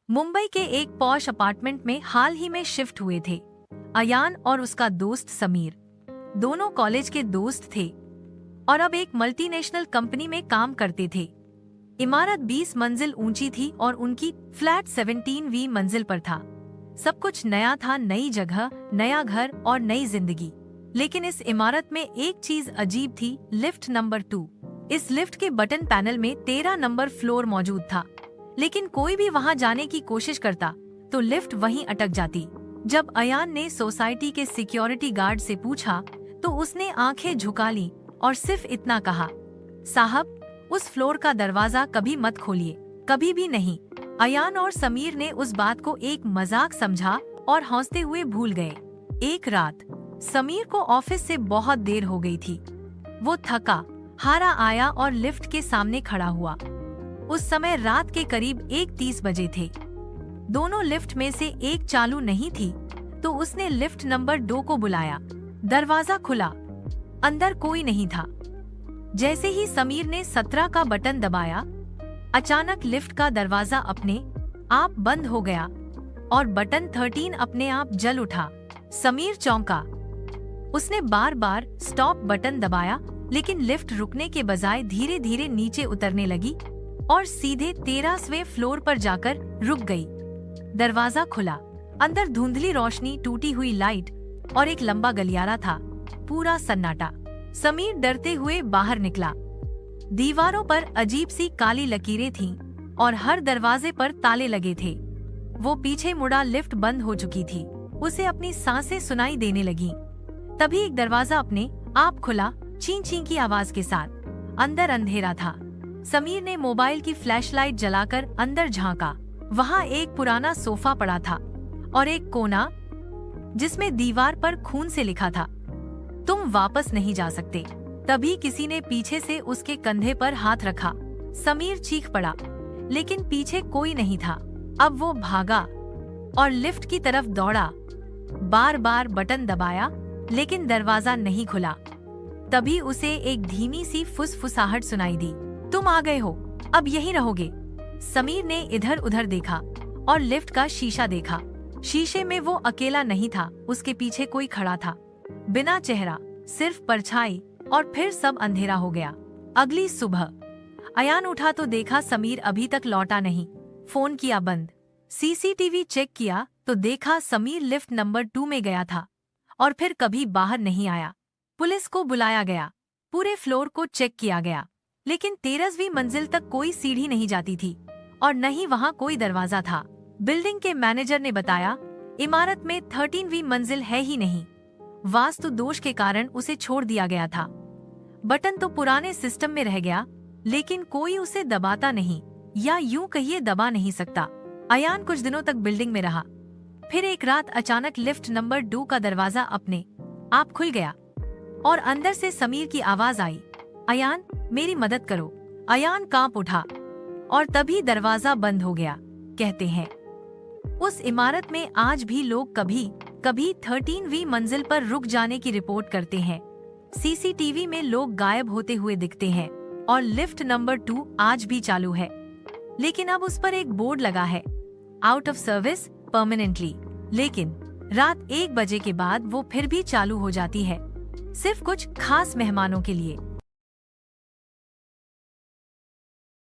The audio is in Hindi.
मुंबई के एक पॉश अपार्टमेंट में हाल ही में शिफ्ट हुए थे अयान और उसका दोस्त समीर। दोनों कॉलेज के दोस्त थे और अब एक मल्टीनेशनल कंपनी में काम करते थे। इमारत 20 मंजिल ऊंची थी और उनकी फ्लैट 17वीं मंजिल पर था। सब कुछ नया था, नई जगह, नया घर और नई जिंदगी। लेकिन इस इमारत में एक चीज अजीब थी, लिफ्ट नंबर 2। इस लिफ्ट के बटन पैनल में 13 नंबर फ्लोर मौजूद था, लेकिन कोई भी वहां जाने की कोशिश करता तो लिफ्ट वहीं अटक जाती। जब अयान ने सोसाइटी के सिक्योरिटी गार्ड से पूछा तो उसने आंखें झुका ली और सिर्फ इतना कहा, साहब, उस फ्लोर का दरवाजा कभी मत खोलिए, कभी भी नहीं। अयान और समीर ने उस बात को एक मजाक समझा और हंसते हुए भूल गए। एक रात समीर को ऑफिस से बहुत देर हो गई थी। वो थका हारा आया और लिफ्ट के सामने खड़ा हुआ। उस समय रात के करीब 1:30 बजे थे। दोनों लिफ्ट में से एक चालू नहीं थी तो उसने लिफ्ट नंबर 2 को बुलाया। दरवाजा खुला, अंदर कोई नहीं था। जैसे ही समीर ने 17 का बटन दबाया, अचानक लिफ्ट का दरवाजा अपने आप बंद हो गया और बटन 13 अपने आप जल उठा। समीर चौंका। उसने बार बार स्टॉप बटन दबाया, लेकिन लिफ्ट रुकने के बजाय धीरे धीरे नीचे उतरने लगी और सीधे 13वें फ्लोर पर जाकर रुक गई। दरवाजा खुला, अंदर धुंधली रोशनी, टूटी हुई लाइट और एक लंबा गलियारा था। पूरा सन्नाटा। समीर डरते हुए बाहर निकला। दीवारों पर अजीब सी काली लकीरें थीं और हर दरवाजे पर ताले लगे थे। वो पीछे मुड़ा, लिफ्ट बंद हो चुकी थी। उसे अपनी सांसें सुनाई देने लगीं। तभी एक दरवाजा अपने आप खुला, चीं चीं की आवाज के साथ। अंदर अंधेरा था। समीर ने मोबाइल की फ्लैशलाइट जलाकर अंदर झांका। वहाँ एक पुराना सोफा पड़ा था और एक कोना जिसमें दीवार पर खून से लिखा था, तुम वापस नहीं जा सकते। तभी किसी ने पीछे से उसके कंधे पर हाथ रखा। समीर चीख पड़ा, लेकिन पीछे कोई नहीं था। अब वो भागा और लिफ्ट की तरफ दौड़ा। बार बार बटन दबाया, लेकिन दरवाजा नहीं खुला। तभी उसे एक धीमी सी फुसफुसाहट सुनाई दी, तुम आ गए हो, अब यहीं रहोगे। समीर ने इधर उधर देखा और लिफ्ट का शीशा देखा। शीशे में वो अकेला नहीं था, उसके पीछे कोई खड़ा था। बिना चेहरा, सिर्फ परछाई, और फिर सब अंधेरा हो गया। अगली सुबह अयान उठा तो देखा समीर अभी तक लौटा नहीं। फोन किया बंद। सीसीटीवी चेक किया तो देखा समीर लिफ्ट नंबर 2 में गया था और फिर कभी बाहर नहीं आया। पुलिस को बुलाया गया। पूरे फ्लोर को चेक किया गया, लेकिन 13वीं मंजिल तक कोई सीढ़ी नहीं जाती थी और न ही वहाँ कोई दरवाजा था। बिल्डिंग के मैनेजर ने बताया, इमारत में 13वीं मंजिल है ही नहीं। वास्तु दोष के कारण उसे छोड़ दिया गया था। बटन तो पुराने सिस्टम में रह गया, लेकिन कोई उसे दबाता नहीं, या यूं कहिए दबा नहीं सकता। अयान कुछ दिनों तक बिल्डिंग में रहा। फिर एक रात अचानक लिफ्ट नंबर 2 का दरवाजा अपने आप खुल गया और अंदर से समीर की आवाज आई, अयान, मेरी मदद करो। अयान कांप उठा और तभी दरवाजा बंद हो गया। कहते हैं उस इमारत में आज भी लोग कभी कभी 13वीं मंजिल पर रुक जाने की रिपोर्ट करते हैं। सीसीटीवी में लोग गायब होते हुए दिखते हैं और लिफ्ट नंबर 2 आज भी चालू है, लेकिन अब उस पर एक बोर्ड लगा है, आउट ऑफ सर्विस परमानेंटली। लेकिन रात 1 बजे के बाद वो फिर भी चालू हो जाती है, सिर्फ कुछ खास मेहमानों के लिए।